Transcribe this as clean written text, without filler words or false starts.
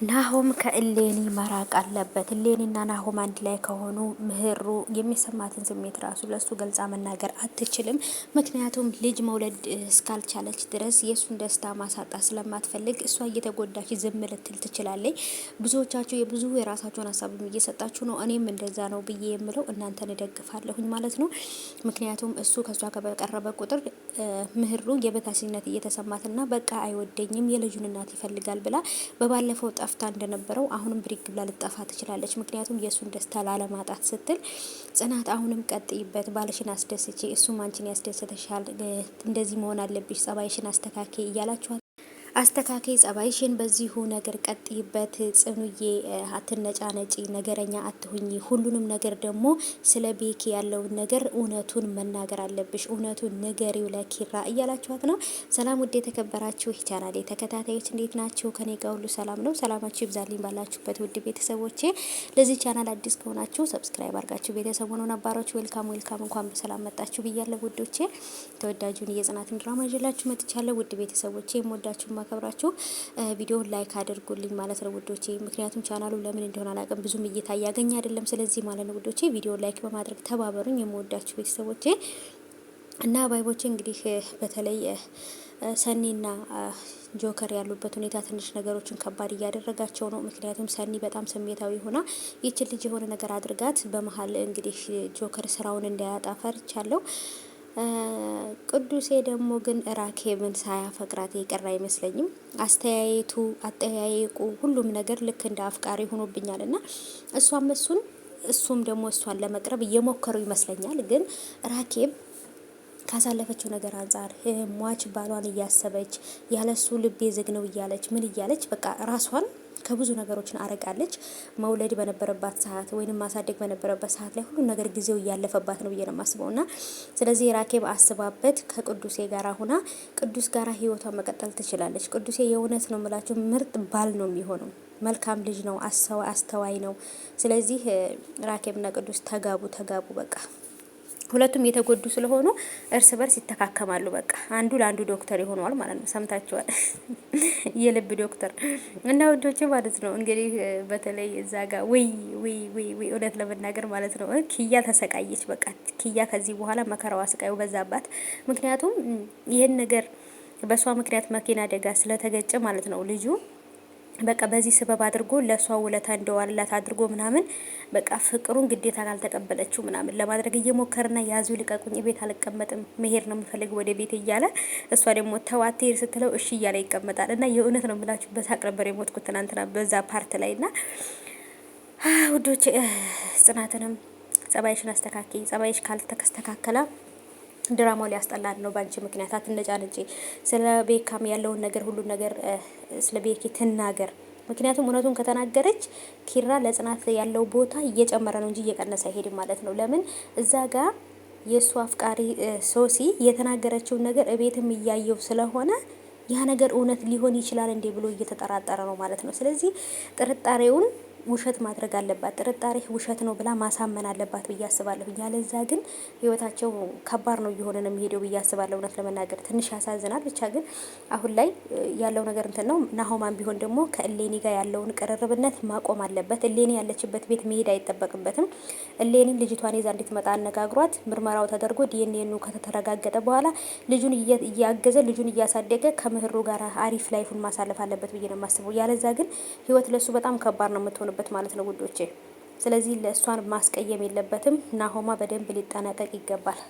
ናሆም ከእሌኒ መራቅ አለበት። እሌኒና ናሆም አንድ ላይ ከሆኑ ምህሩ የሚሰማትን ስሜት ራሱ ለሱ ገልጻ መናገር አትችልም። ምክንያቱም ልጅ መውለድ እስካልቻለች ድረስ የእሱን ደስታ ማሳጣት ስለማትፈልግ እሷ እየተጎዳች ዝም ልትል ትችላለች። ብዙዎቻችሁ የብዙ የራሳቸውን ሀሳብ እየሰጣችሁ ነው። እኔም እንደዛ ነው ብዬ የምለው እናንተን እደግፋለሁኝ ማለት ነው። ምክንያቱም እሱ ከእሷ በቀረበ ቁጥር ምህሩ የበታችነት እየተሰማትና በቃ አይወደኝም የልጁን እናት ይፈልጋል ብላ በባለፈው ጠፍታ እንደነበረው አሁንም ብሪግ ብላ ልጠፋ ትችላለች። ምክንያቱም የእሱን ደስታ ላለማጣት ስትል ጽናት አሁንም ቀጥይበት፣ ባልሽን አስደስቼ እሱም አንቺን ያስደስተሻል፣ እንደዚህ መሆን አለብሽ፣ ጸባይሽን አስተካኬ እያላችኋል። አስተካካይ ጸባይሽን በዚሁ ነገር ቀጥይበት ጽኑዬ፣ አትነጫነጪ፣ ነገረኛ አትሁኝ። ሁሉንም ነገር ደግሞ ስለ ቤኪ ያለውን ነገር እውነቱን መናገር አለብሽ፣ እውነቱን ንገሪው ለኪራ እያላችኋት ነው። ሰላም ውድ የተከበራችሁ ቻናሌ ተከታታዮች እንዴት ናችሁ? ከኔ ጋር ሁሉ ሰላም ነው። ሰላማችሁ ይብዛልኝ ባላችሁበት ውድ ቤተሰቦቼ። ለዚህ ቻናል አዲስ ከሆናችሁ ሰብስክራይብ አድርጋችሁ ቤተሰብ ሆነው ነባሮች ዌልካም እንኳን በሰላም መጣችሁ ብያለሁ ውዶቼ። ተወዳጁን የጽናትን ድራማ ይዤላችሁ መጥቻለሁ ውድ ቤተሰቦቼ። የምወዳችሁ ማከብራችሁ ቪዲዮውን ላይክ አድርጉልኝ ማለት ነው ውዶቼ። ምክንያቱም ቻናሉ ለምን እንደሆነ አላውቅም ብዙም እይታ እያገኘ አይደለም። ስለዚህ ማለት ነው ውዶቼ ቪዲዮውን ላይክ በማድረግ ተባበሩኝ የምወዳችሁ ቤተሰቦቼ እና ባይቦቼ። እንግዲህ በተለይ ሰኒና ጆከር ያሉበት ሁኔታ ትንሽ ነገሮችን ከባድ እያደረጋቸው ነው። ምክንያቱም ሰኒ በጣም ስሜታዊ ሆና ይችን ልጅ የሆነ ነገር አድርጋት በመሀል እንግዲህ ጆከር ስራውን እንዳያጣ ፈርቻለሁ። ቅዱሴ ደግሞ ግን ራኬብን ሳያፈቅራት የቀረ አይመስለኝም። አስተያየቱ፣ አጠያየቁ፣ ሁሉም ነገር ልክ እንደ አፍቃሪ ሆኖብኛል እና እሱም ደግሞ እሷን ለመቅረብ እየሞከሩ ይመስለኛል። ግን ራኬብ ካሳለፈችው ነገር አንጻር ሟች ባሏን እያሰበች ያለሱ ልቤ ዝግ ነው እያለች ምን እያለች በቃ ራሷን ከብዙ ነገሮችን አረጋለች። መውለድ በነበረባት ሰዓት ወይንም ማሳደግ በነበረበት ሰዓት ላይ ሁሉ ነገር ጊዜው እያለፈባት ነው ብዬ ነው የማስበው እና ስለዚህ ራኬብ አስባበት ከቅዱሴ ጋር ሁና ቅዱስ ጋራ ህይወቷን መቀጠል ትችላለች። ቅዱሴ የእውነት ነው የምላችሁ ምርጥ ባል ነው የሚሆነው። መልካም ልጅ ነው፣ አስተዋይ ነው። ስለዚህ ራኬብና ቅዱስ ተጋቡ በቃ። ሁለቱም የተጎዱ ስለሆኑ እርስ በርስ ይተካከማሉ። በቃ አንዱ ለአንዱ ዶክተር ይሆነዋል ማለት ነው። ሰምታችኋል? የልብ ዶክተር እና ወዶች ማለት ነው። እንግዲህ በተለይ እዛ ጋር ወይ እውነት ለመናገር ማለት ነው ኪያ ተሰቃየች። በቃ ኪያ ከዚህ በኋላ መከራዋ ስቃዩ በዛባት። ምክንያቱም ይህን ነገር በሷ ምክንያት መኪና አደጋ ስለተገጨ ማለት ነው ልጁ በቃ በዚህ ስበብ አድርጎ ለሷ ውለታ እንደዋላት አድርጎ ምናምን በቃ ፍቅሩን ግዴታ ካልተቀበለችው ምናምን ለማድረግ እየሞከረና ያዙ ልቀቁኝ፣ ቤት አልቀመጥም፣ መሄድ ነው የምፈልግ ወደ ቤት እያለ እሷ ደግሞ ተዋት ሄድ ስትለው እሺ እያለ ይቀመጣል። እና የእውነት ነው የምላችሁ በሳቅ ነበር የሞትኩት ትናንትና በዛ ፓርት ላይ እና ውዶች ጽናትንም ጸባይሽን አስተካክይ፣ ጸባይሽ ካልተስተካከለ ድራማው ሊያስጠላን ነው ባንቺ ምክንያት። አትነጫነጪ። ስለ ቤካም ያለውን ነገር ሁሉን ነገር ስለ ቤኪ ትናገር። ምክንያቱም እውነቱን ከተናገረች ኪራ ለጽናት ያለው ቦታ እየጨመረ ነው እንጂ እየቀነሰ አይሄድም ማለት ነው። ለምን እዛ ጋር የእሱ አፍቃሪ ሶሲ የተናገረችውን ነገር እቤትም እያየው ስለሆነ ያ ነገር እውነት ሊሆን ይችላል እንዴ ብሎ እየተጠራጠረ ነው ማለት ነው። ስለዚህ ጥርጣሬውን ውሸት ማድረግ አለባት። ጥርጣሬ ውሸት ነው ብላ ማሳመን አለባት ብዬ አስባለሁ። ያለዛ ግን ህይወታቸው ከባድ ነው እየሆነ ነው የሚሄደው ብዬ አስባለሁ። እውነት ለመናገር ትንሽ ያሳዝናል። ብቻ ግን አሁን ላይ ያለው ነገር እንትን ነው። ናሆማን ቢሆን ደግሞ ከእሌኒ ጋር ያለውን ቅርርብነት ማቆም አለበት። እሌኒ ያለችበት ቤት መሄድ አይጠበቅበትም። እሌኒን ልጅቷን ይዛ እንድትመጣ አነጋግሯት ምርመራው ተደርጎ ዲኤንኤኑ ከተረጋገጠ በኋላ ልጁን እያገዘ ልጁን እያሳደገ ከምህሩ ጋር አሪፍ ላይፉን ማሳለፍ አለበት ብዬ ነው የማስበው። ያለዛ ግን ህይወት ለሱ በጣም ከባድ ነው የምትሆነው ማለት ነው ውዶቼ። ስለዚህ ለእሷን ማስቀየም የለበትም። ናሆማ በደንብ ሊጠናቀቅ ይገባል።